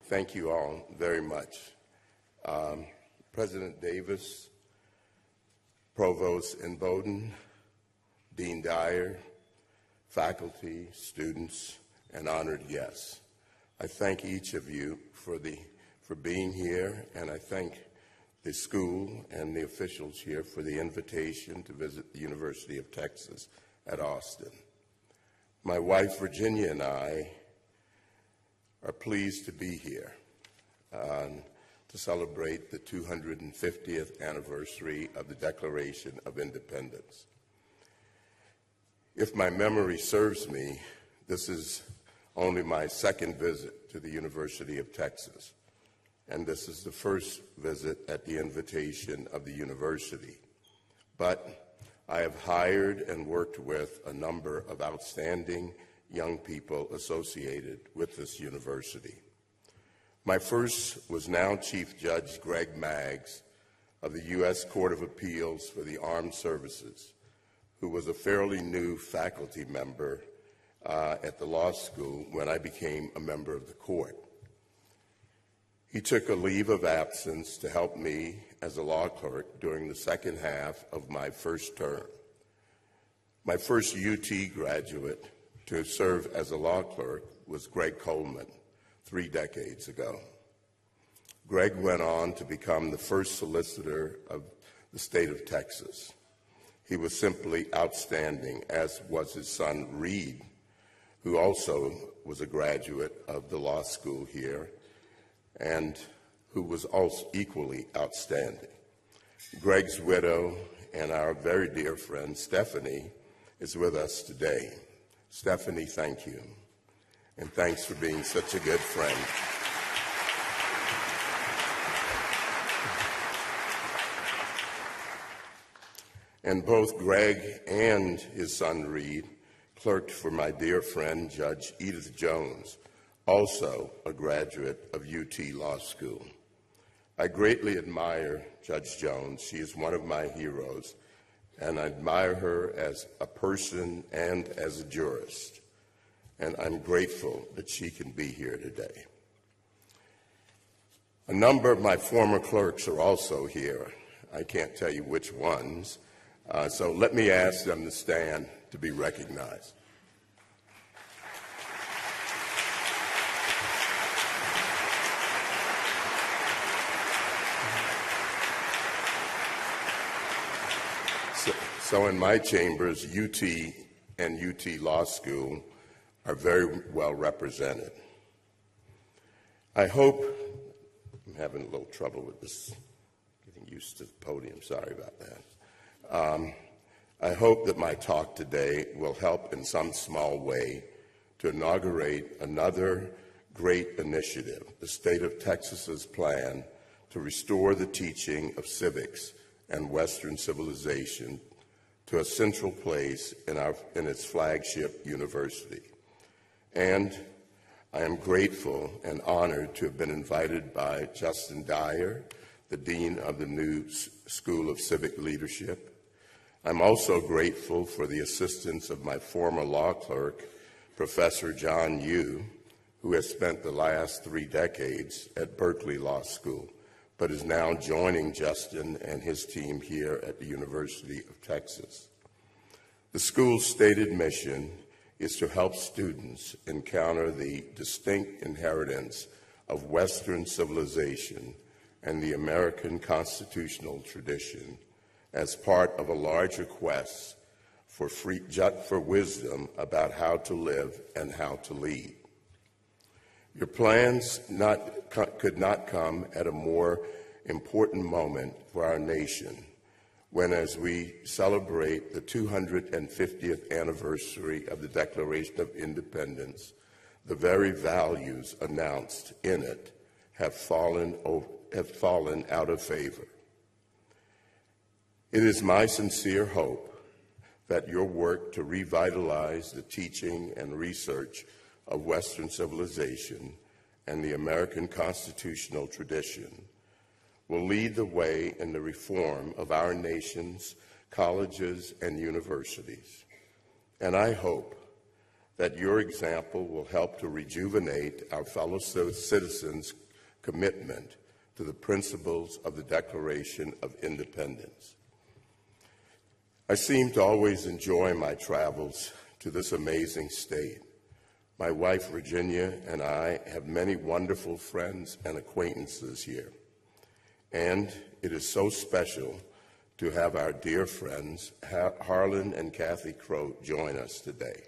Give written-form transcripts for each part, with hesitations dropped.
Thank you all very much. President Davis, Provost Bowden, Dean Dyer, faculty, students, and honored guests. I thank each of you for being here, and I thank the school and the officials here for the invitation to visit the University of Texas at Austin. My wife, Virginia, and I are pleased to be here to celebrate the 250th anniversary of the Declaration of Independence. If my memory serves me, this is only my second visit to the University of Texas, and this is the first visit at the invitation of the university. But I have hired and worked with a number of outstanding young people associated with this university. My first was now Chief Judge Greg Maggs of the U.S. Court of Appeals for the Armed Services, who was a fairly new faculty member at the law school when I became a member of the court. He took a leave of absence to help me as a law clerk during the second half of my first term. My first UT graduate to serve as a law clerk was Greg Coleman 3 decades ago. Greg went on to become the first solicitor of the state of Texas. He was simply outstanding, as was his son, Reed, who also was a graduate of the law school here and who was also equally outstanding. Greg's widow and our very dear friend, Stephanie, is with us today. Stephanie, thank you, and thanks for being such a good friend. And both Greg and his son, Reed, clerked for my dear friend, Judge Edith Jones, also a graduate of UT Law School. I greatly admire Judge Jones. She is one of my heroes, and I admire her as a person and as a jurist, and I'm grateful that she can be here today. A number of my former clerks are also here. I can't tell you which ones, so let me ask them to stand to be recognized. So in my chambers, UT and UT Law School are very well represented. I hope, I'm having a little trouble with this, getting used to the podium, sorry about that. I hope that my talk today will help in some small way to inaugurate another great initiative, the state of Texas's plan to restore the teaching of civics and Western civilization to a central place in its flagship university. And I am grateful and honored to have been invited by Justin Dyer, the Dean of the new School of Civic Leadership. I'm also grateful for the assistance of my former law clerk, Professor John Yu, who has spent the last 3 decades at Berkeley Law School, but is now joining Justin and his team here at the University of Texas. The school's stated mission is to help students encounter the distinct inheritance of Western civilization and the American constitutional tradition as part of a larger quest for wisdom about how to live and how to lead. Your plans could not come at a more important moment for our nation when, as we celebrate the 250th anniversary of the Declaration of Independence, the very values announced in it have fallen out of favor. It is my sincere hope that your work to revitalize the teaching and research of Western civilization and the American constitutional tradition will lead the way in the reform of our nation's colleges and universities. And I hope that your example will help to rejuvenate our fellow citizens' commitment to the principles of the Declaration of Independence. I seem to always enjoy my travels to this amazing state. My wife, Virginia, and I have many wonderful friends and acquaintances here. And it is so special to have our dear friends, Harlan and Kathy Croat, join us today.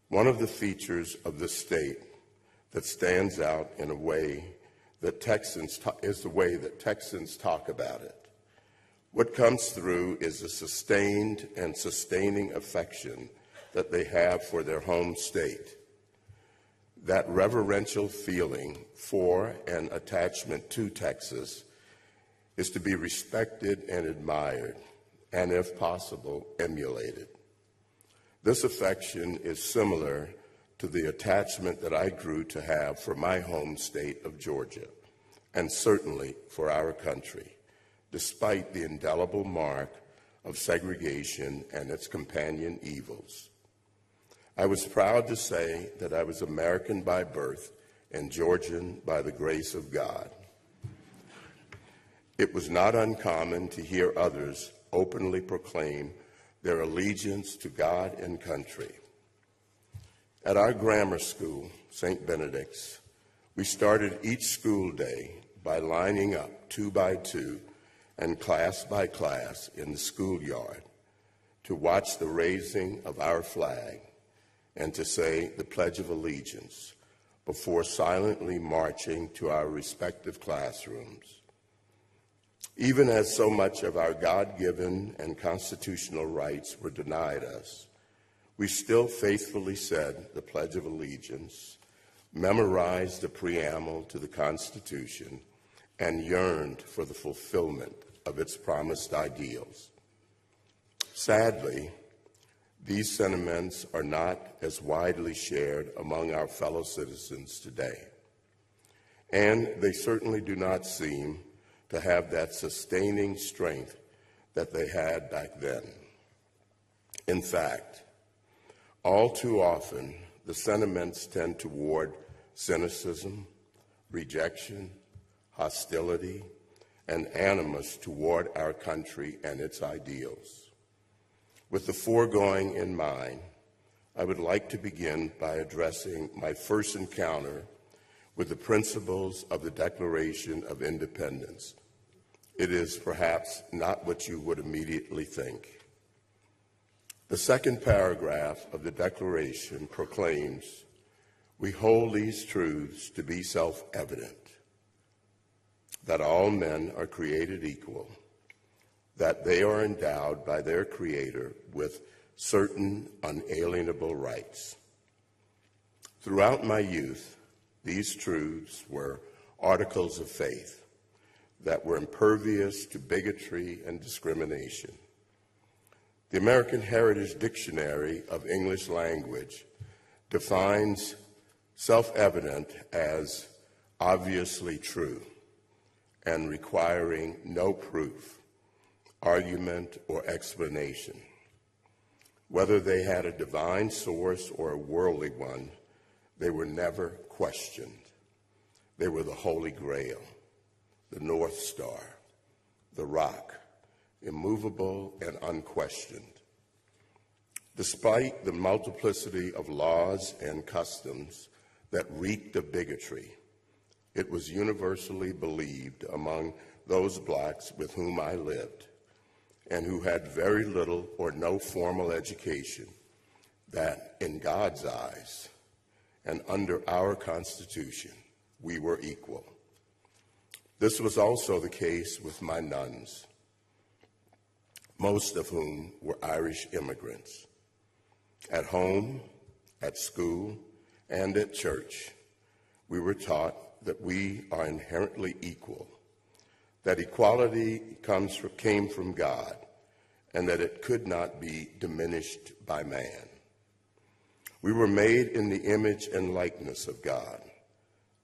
One of the features of the state that stands out in a way that is the way that Texans talk about it. What comes through is a sustained and sustaining affection that they have for their home state. That reverential feeling for and attachment to Texas is to be respected and admired, and if possible, emulated. This affection is similar to the attachment that I grew to have for my home state of Georgia, and certainly for our country, despite the indelible mark of segregation and its companion evils. I was proud to say that I was American by birth and Georgian by the grace of God. It was not uncommon to hear others openly proclaim their allegiance to God and country. At our grammar school, St. Benedict's, we started each school day by lining up 2 by 2 and class by class in the schoolyard to watch the raising of our flag and to say the Pledge of Allegiance before silently marching to our respective classrooms. Even as so much of our God-given and constitutional rights were denied us, we still faithfully said the Pledge of Allegiance, memorized the preamble to the Constitution, and yearned for the fulfillment of its promised ideals. Sadly, these sentiments are not as widely shared among our fellow citizens today, and they certainly do not seem to have that sustaining strength that they had back then. In fact, all too often, the sentiments tend toward cynicism, rejection, hostility, and animus toward our country and its ideals. With the foregoing in mind, I would like to begin by addressing my first encounter with the principles of the Declaration of Independence. It is perhaps not what you would immediately think. The second paragraph of the Declaration proclaims, "We hold these truths to be self-evident, that all men are created equal, that they are endowed by their Creator with certain unalienable rights." Throughout my youth, these truths were articles of faith that were impervious to bigotry and discrimination. The American Heritage Dictionary of English Language defines self-evident as obviously true and requiring no proof, argument, or explanation. Whether they had a divine source or a worldly one, they were never questioned. They were the Holy Grail, the North Star, the rock, immovable and unquestioned. Despite the multiplicity of laws and customs that reeked of bigotry, it was universally believed among those blacks with whom I lived and who had very little or no formal education that, in God's eyes and under our Constitution, we were equal. This was also the case with my nuns, most of whom were Irish immigrants. At home, at school, and at church, we were taught that we are inherently equal, that equality came from God, and that it could not be diminished by man. We were made in the image and likeness of God.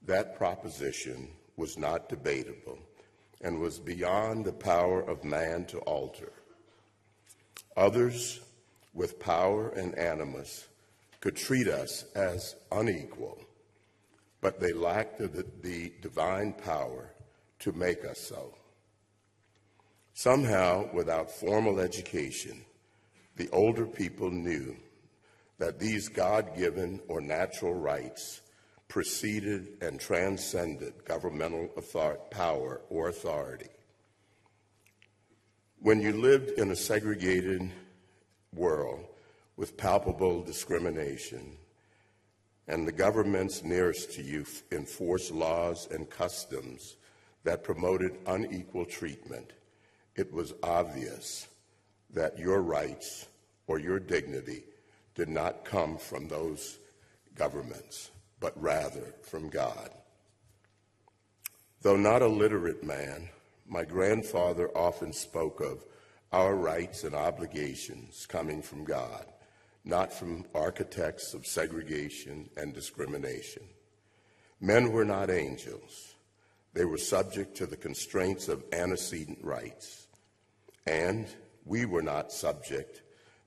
That proposition was not debatable and was beyond the power of man to alter. Others, with power and animus, could treat us as unequal, but they lacked the divine power to make us so. Somehow, without formal education, the older people knew that these God-given or natural rights preceded and transcended governmental power or authority. When you lived in a segregated world with palpable discrimination, and the governments nearest to you enforced laws and customs that promoted unequal treatment, it was obvious that your rights or your dignity did not come from those governments, but rather from God. Though not a literate man, my grandfather often spoke of our rights and obligations coming from God, not from architects of segregation and discrimination. Men were not angels. They were subject to the constraints of antecedent rights, and we were not subject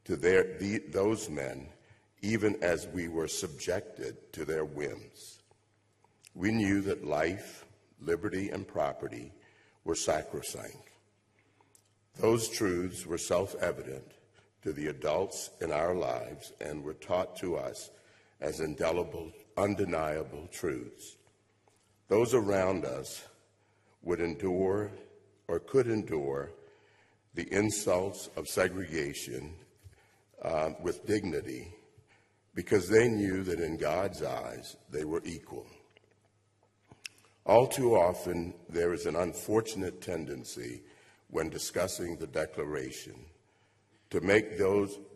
to those men, even as we were subjected to their whims. We knew that life, liberty, and property were sacrosanct. Those truths were self-evident to the adults in our lives and were taught to us as indelible, undeniable truths. Those around us would endure or could endure the insults of segregation with dignity because they knew that in God's eyes they were equal. All too often, there is an unfortunate tendency when discussing the Declaration to make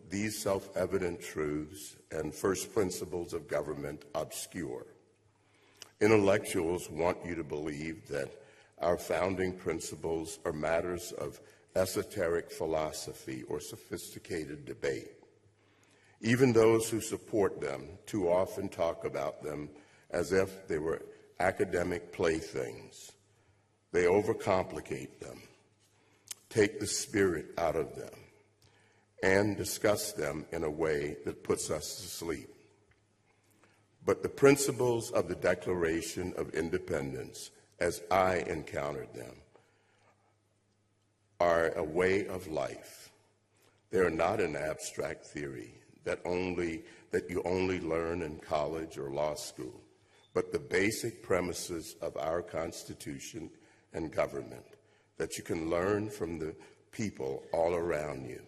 these self-evident truths and first principles of government obscure. Intellectuals want you to believe that our founding principles are matters of esoteric philosophy or sophisticated debate. Even those who support them too often talk about them as if they were academic playthings. They overcomplicate them, take the spirit out of them, and discuss them in a way that puts us to sleep. But the principles of the Declaration of Independence, as I encountered them, are a way of life. They are not an abstract theory that you only learn in college or law school, but the basic premises of our Constitution and government that you can learn from the people all around you.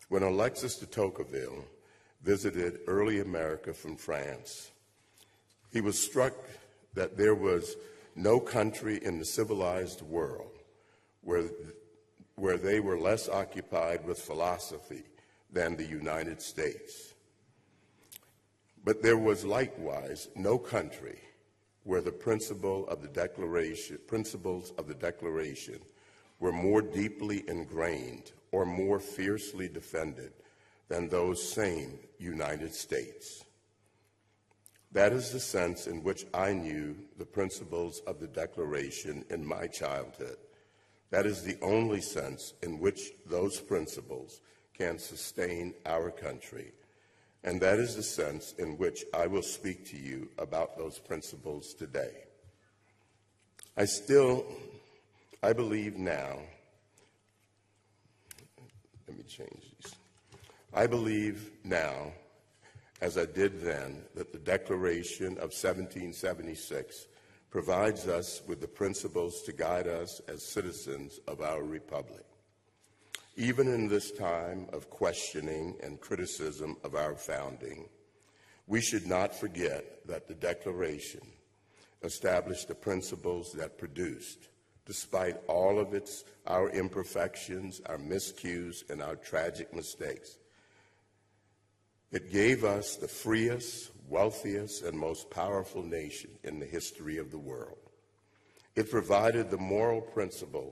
When Alexis de Tocqueville visited early America from France, he was struck that there was no country in the civilized world where they were less occupied with philosophy than the United States. But there was likewise no country where the principles of the Declaration were more deeply ingrained or more fiercely defended than those same United States. That is the sense in which I knew the principles of the Declaration in my childhood. That is the only sense in which those principles can sustain our country. And that is the sense in which I will speak to you about those principles today. I believe now, I believe now, as I did then, that the Declaration of 1776 provides us with the principles to guide us as citizens of our republic. Even in this time of questioning and criticism of our founding, we should not forget that the Declaration established the principles that produced, despite all of our imperfections, our miscues, and our tragic mistakes. It gave us the freest, wealthiest, and most powerful nation in the history of the world. It provided the moral principles